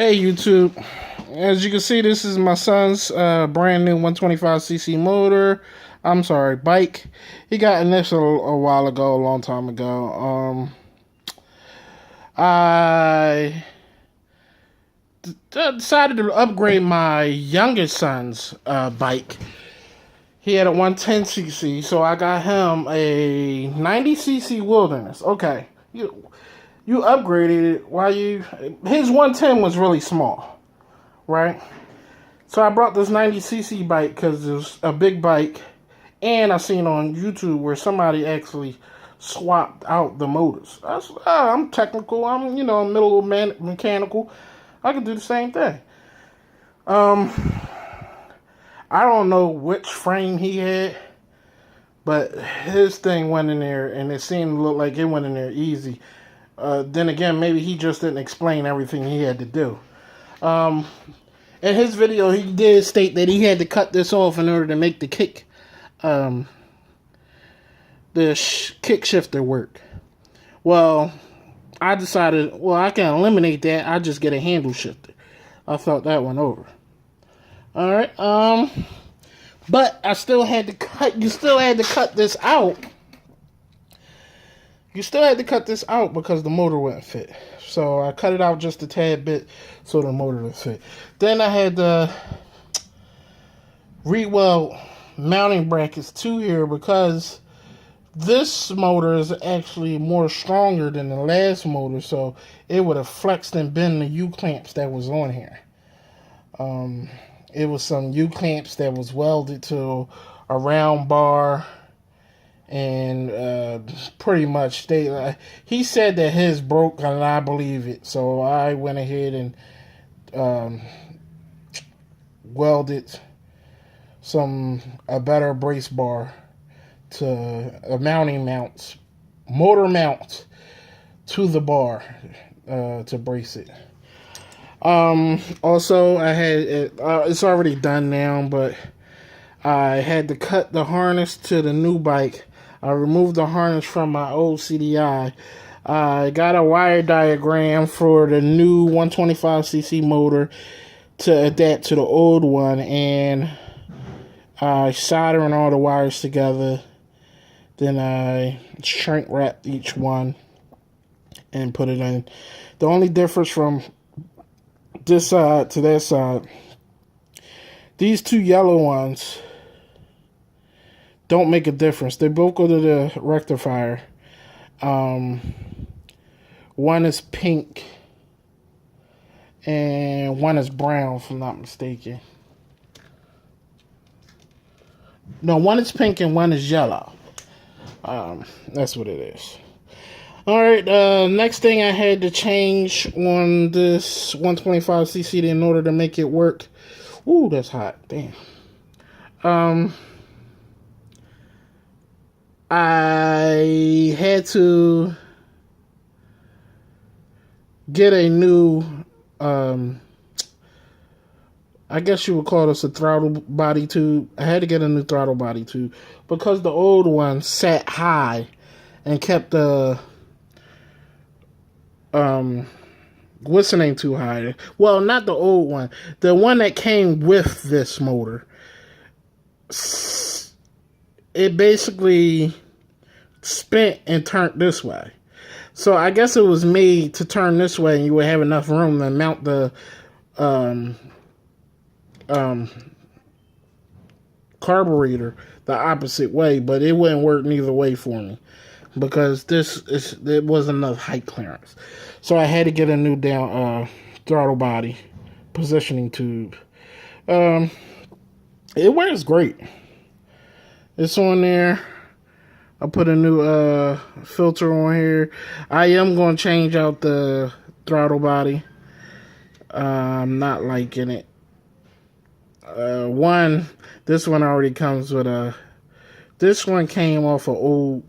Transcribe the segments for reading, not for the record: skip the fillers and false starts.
Hey YouTube, as you can see, this is my son's brand new 125cc motor. I'm sorry, bike. He got this a while ago, a long time ago. I decided to upgrade my youngest son's bike. He had a 110cc, so I got him a 90cc Wilderness. Okay, you upgraded it while his 110 was really small, right? So I brought this 90cc bike because it's a big bike, and I seen on YouTube where somebody actually swapped out the motors. I'm technical. I'm middle mechanical. I can do the same thing. I don't know which frame he had, but his thing went in there, and it seemed to look like it went in there easy. Then again, maybe he just didn't explain everything he had to do. In his video, he did state that he had to cut this off in order to make the kick shifter work. Well, I decided, I can eliminate that. I just get a handle shifter. I thought that one over. All right. But I still had to cut. You still had to cut this out. You still had to cut this out because the motor wouldn't fit. So I cut it out just a tad bit so the motor would fit. Then I had to re-weld mounting brackets to here because this motor is actually more stronger than the last motor, so it would have flexed and bent the U-clamps that was on here. It was some U-clamps that was welded to a round bar, and pretty much he said that his broke, and I believe it. So I went ahead and welded a better brace bar to a motor mount to the bar to brace it. Also, I had it's already done now, but I had to cut the harness to the new bike. I removed the harness from my old CDI. I got a wire diagram for the new 125cc motor to adapt to the old one, and I soldering all the wires together. Then I shrink wrapped each one and put it in. The only difference from this side to that side, these two yellow ones don't make a difference. They both go to the rectifier. One is pink and one is brown, if I'm not mistaken. No, one is pink and one is yellow. That's what it is. Alright, next thing I had to change on this 125cc in order to make it work. Ooh, that's hot. Damn. I had to get a new, I guess you would call this a throttle body tube. I had to get a new throttle body tube because the old one sat high and kept the whistling too high. Well, not the old one. The one that came with this motor. It basically spent and turned this way. So I guess it was made to turn this way, and you would have enough room to mount the carburetor the opposite way, but it wouldn't work neither way for me because it wasn't enough height clearance. So I had to get a new down throttle body positioning tube. It works great. It's on there. I put a new filter on here. I am going to change out the throttle body. I'm not liking it. This one already comes with this one came off of old.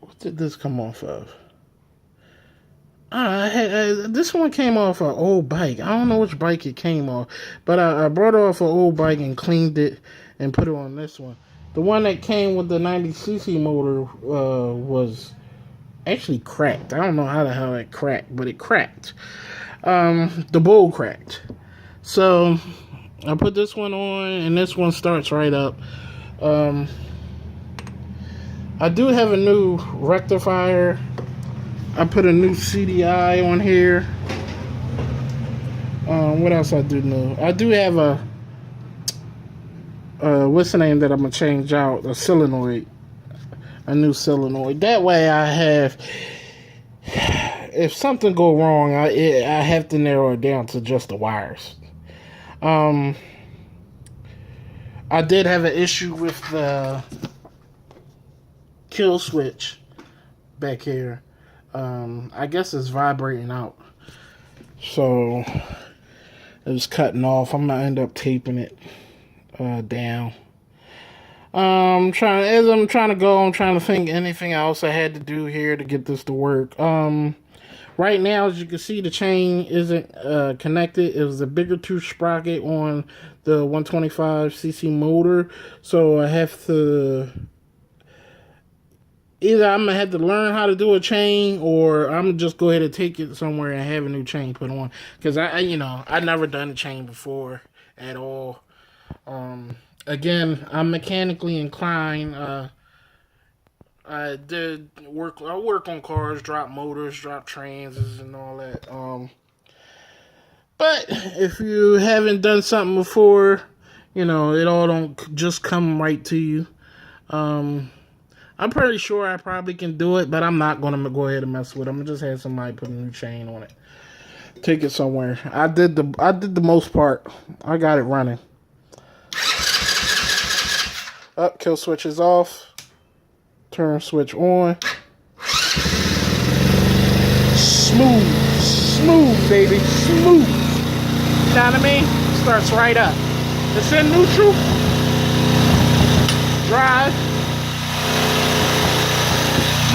What did this come off of? This one came off an old bike. I don't know which bike it came off, but I brought it off an old bike and cleaned it and put it on this one. The one that came with the 90cc motor was actually cracked. I don't know how the hell it cracked, but it cracked. The bowl cracked. So I put this one on, and this one starts right up. I do have a new rectifier. I put a new CDI on here. What else I do know? I do have a what's the name that I'm gonna change out? A solenoid, a new solenoid. That way, I have. If something go wrong, I have to narrow it down to just the wires. I did have an issue with the kill switch back here. I guess it's vibrating out, so it was cutting off. I'm gonna end up taping it down. I'm trying to go. I'm trying to think anything else I had to do here to get this to work. Right now, as you can see, the chain isn't connected. It was a bigger tooth sprocket on the 125cc motor, so I have to. Either I'm going to have to learn how to do a chain, or I'm going to just go ahead and take it somewhere and have a new chain put on. Because I've never done a chain before at all. Again, I'm mechanically inclined. I work on cars, drop motors, drop trains, and all that. But if you haven't done something before, it all don't just come right to you. I'm pretty sure I probably can do it, but I'm not going to go ahead and mess with it. I'm going to just have somebody put a new chain on it. Take it somewhere. I did the most part. I got it running. Up, kill switch is off. Turn switch on. Smooth, baby. Smooth. You know what I mean? Starts right up. It's in neutral. Drive.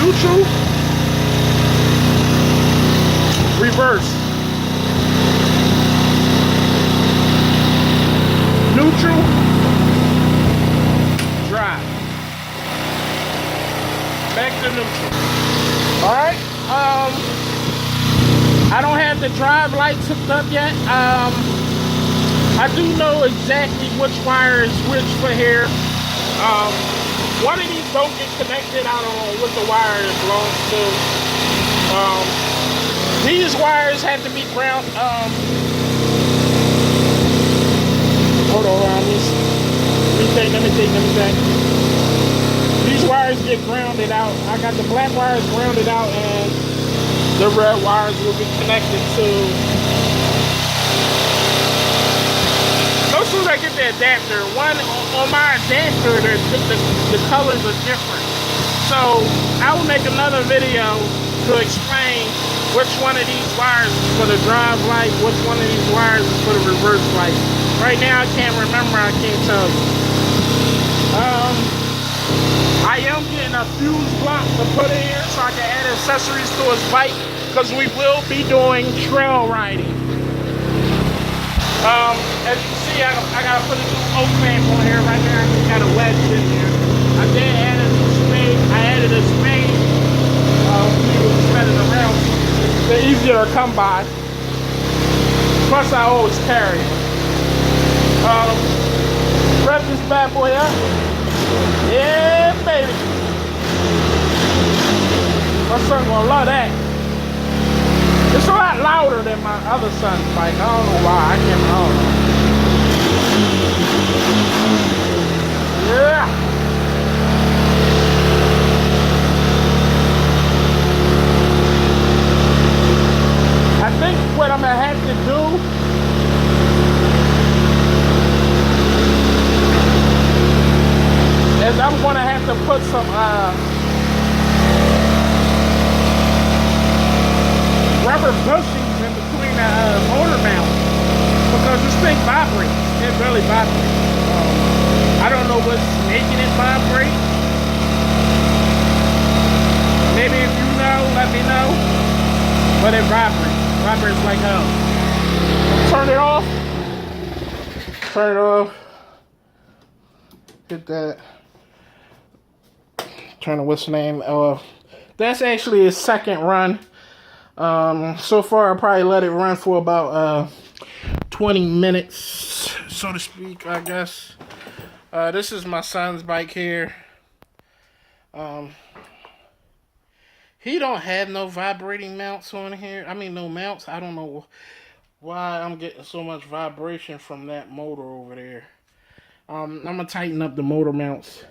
Neutral, reverse, neutral, drive, back to neutral. All right. I don't have the drive lights hooked up yet. I do know exactly which wire is which for here. One of these don't get connected. I don't know what the wire is belongs to. These wires have to be ground. Hold on, let me think. These wires get grounded out. I got the black wires grounded out, and the red wires will be connected to. As soon as I get the adapter, on my adapter, the colors are different. So I will make another video to explain which one of these wires is for the drive light, which one of these wires is for the reverse light. Right now I can't remember, I can't tell you. I am getting a fuse block to put in here so I can add accessories to his bike, because we will be doing trail riding. As you can see, I gotta put a new oak clamp on here right now. I got a wedge in here. I did add a new spade. I added a spade. People spinning around. They're easier to come by. Plus, I always carry it. Rev this bad boy up. Yeah, baby. My son gonna love that. It's a lot louder than my other son's bike. I don't know why. I don't know. Yeah. I think what I'm gonna have to do is I'm gonna have to put some rubber bushings in between the motor mount, because this thing vibrates. It really vibrates. I don't know what's making it vibrate. Maybe if you know, let me know. But it vibrates. It vibrates like hell. Turn it off. Turn it off. Hit that. Turn the what's the name? That's actually his second run. So far, I probably let it run for about 20 minutes, so to speak, I guess. This is my son's bike here. He don't have no vibrating mounts on here. I mean, no mounts. I don't know why I'm getting so much vibration from that motor over there. I'm gonna tighten up the motor mounts.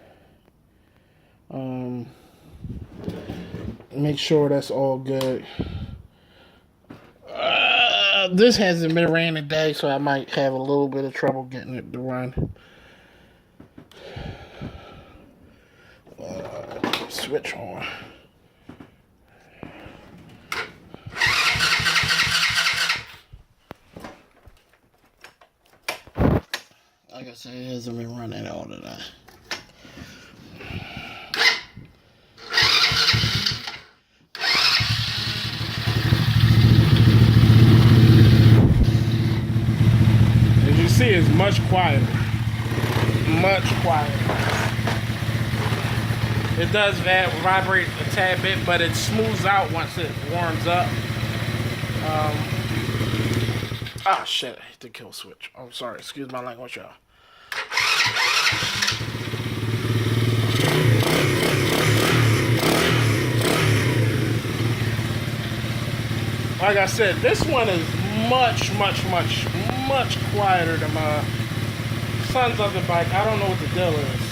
Make sure that's all good. This hasn't been ran today, so I might have a little bit of trouble getting it to run. Switch on. Like I said, it hasn't been running all today. As you see, it's much quieter. Much quieter. It does vibrate a tad bit, but it smooths out once it warms up. Ah, shit, I hit the kill switch. I'm sorry, excuse my language, y'all. Like I said, this one is much quieter than my son's other bike. I don't know what the deal is.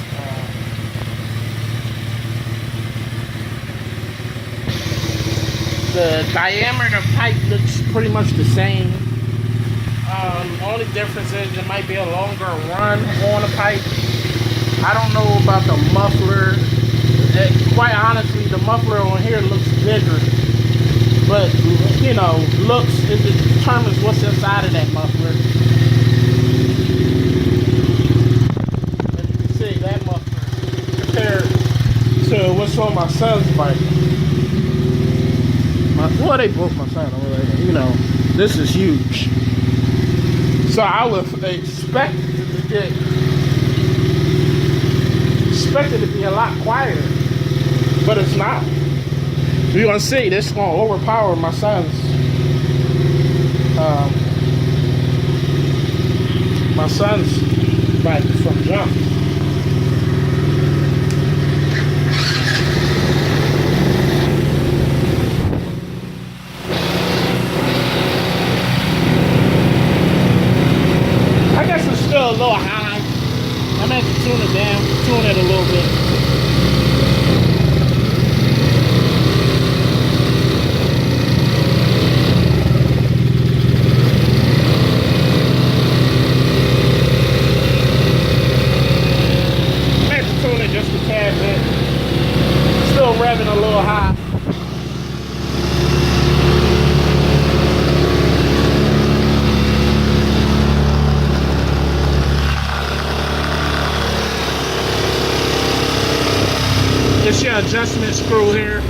The diameter of the pipe looks pretty much the same. Only difference is it might be a longer run on the pipe. I don't know about the muffler. Quite honestly, the muffler on here looks bigger. But, you know, it determines what's inside of that muffler. As you can see, that muffler compared to what's on my son's bike. Well, they both my son. You know, this is huge. So I would expect it to be a lot quieter, but it's not. You're gonna see this is gonna overpower my son's bike from jump. I guess it's still a little high. I'm gonna have to tune it down, tune it a little bit. Just a tad bit. Still revving a little high. It's your adjustment screw here.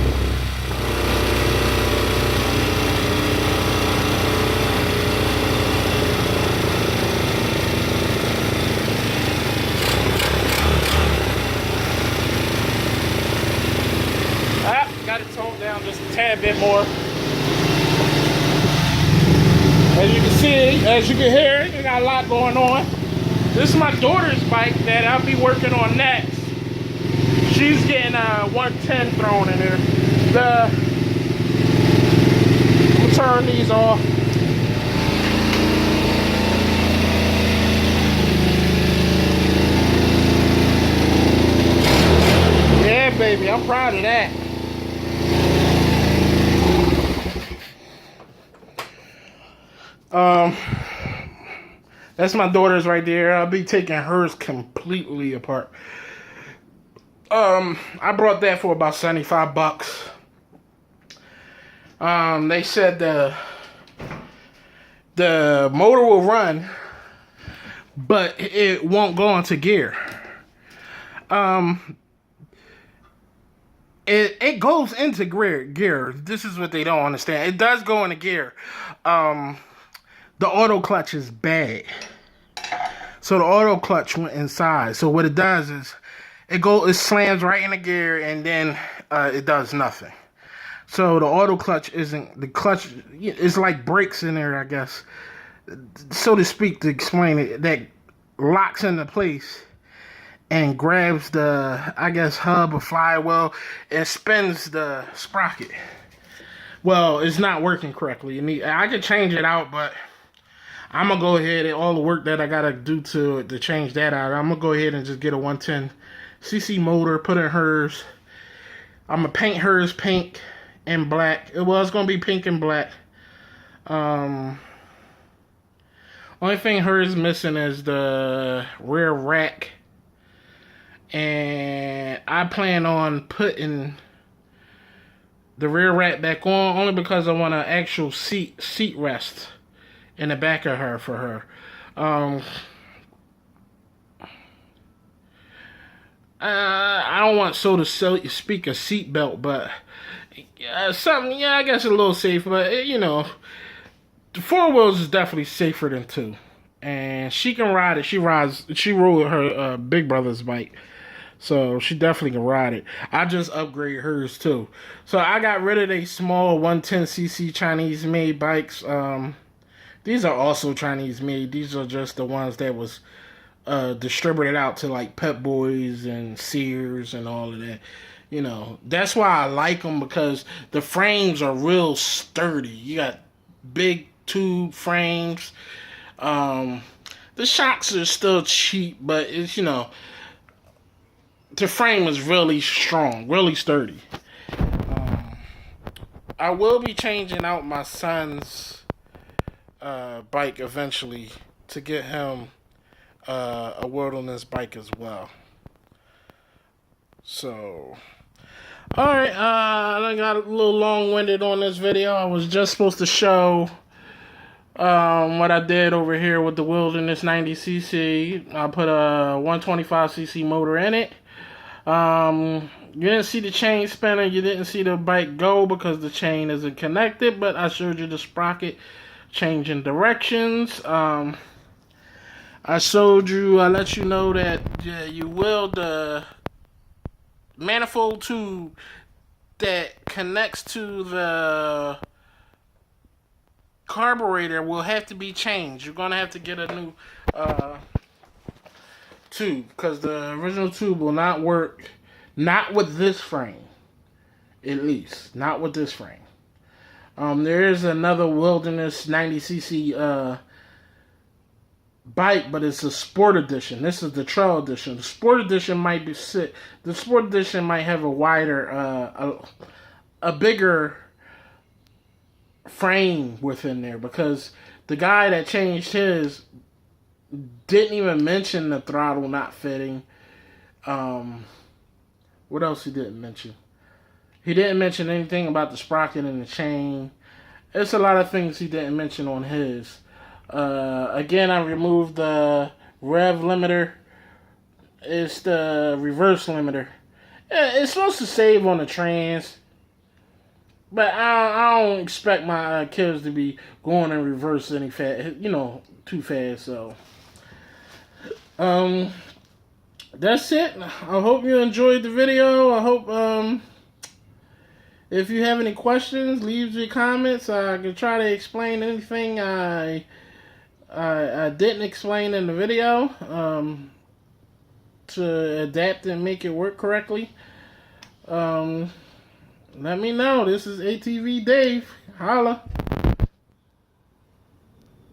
Got it toned down just a tad bit more. As you can see, as you can hear, you got a lot going on. This is my daughter's bike that I'll be working on next. She's getting a 110 thrown in here. We'll turn these off. Yeah, baby, I'm proud of that. That's my daughter's right there. I'll be taking hers completely apart. I brought that for about 75 bucks. They said the motor will run, but it won't go into gear. It goes into gear. This is what they don't understand. It does go into gear. The auto clutch is bad. So the auto clutch went inside. So what it does is it slams right into gear and then it does nothing. So the auto clutch isn't the clutch. It's like brakes in there, I guess, so to speak, to explain it. That locks into place and grabs the, I guess, hub or flywheel and spins the sprocket. Well, it's not working correctly. I could change it out, but I'm gonna go ahead and all the work that I gotta do to change that out. I'm gonna go ahead and just get a 110cc motor, put in hers. I'm gonna paint hers pink and black. Well, it's gonna be pink and black. Only thing hers missing is the rear rack, and I plan on putting the rear rack back on only because I want an actual seat rest in the back of her for her. I don't want so to speak a seat belt, but something. Yeah, I guess a little safe, but you know, the 4 wheels is definitely safer than 2, and she can ride it. She rode her big brother's bike, so she definitely can ride it. I just upgraded hers too. So I got rid of a small 110cc Chinese made bikes. These are also Chinese made. These are just the ones that was distributed out to like Pep Boys and Sears and all of that. You know, that's why I like them, because the frames are real sturdy. You got big tube frames. The shocks are still cheap, but it's, you know, the frame is really strong, really sturdy. I will be changing out my son's bike eventually to get him a wilderness bike as well. So, alright, I got a little long-winded on this video. I was just supposed to show what I did over here with the Wilderness 90cc. I put a 125cc motor in it. You didn't see the chain spinner. You didn't see the bike go because the chain isn't connected, but I showed you the sprocket changing directions. I let you know that you weld the manifold tube that connects to the carburetor will have to be changed. You're going to have to get a new tube, because the original tube will not work. Not with this frame. At least. Not with this frame. There is another Wilderness 90cc bike, but it's a sport edition. This is the trail edition. The sport edition might be sick. The sport edition might have a wider, a bigger frame within there, because the guy that changed his didn't even mention the throttle not fitting. What else he didn't mention? He didn't mention anything about the sprocket and the chain. It's a lot of things he didn't mention on his. Again, I removed the rev limiter. It's the reverse limiter. It's supposed to save on the trans, but I don't expect my kids to be going in reverse any fast, you know, too fast. So, that's it. I hope you enjoyed the video. I hope if you have any questions, leave your comments. I can try to explain anything I didn't explain in the video to adapt and make it work correctly. Let me know. This is ATV Dave. Holla.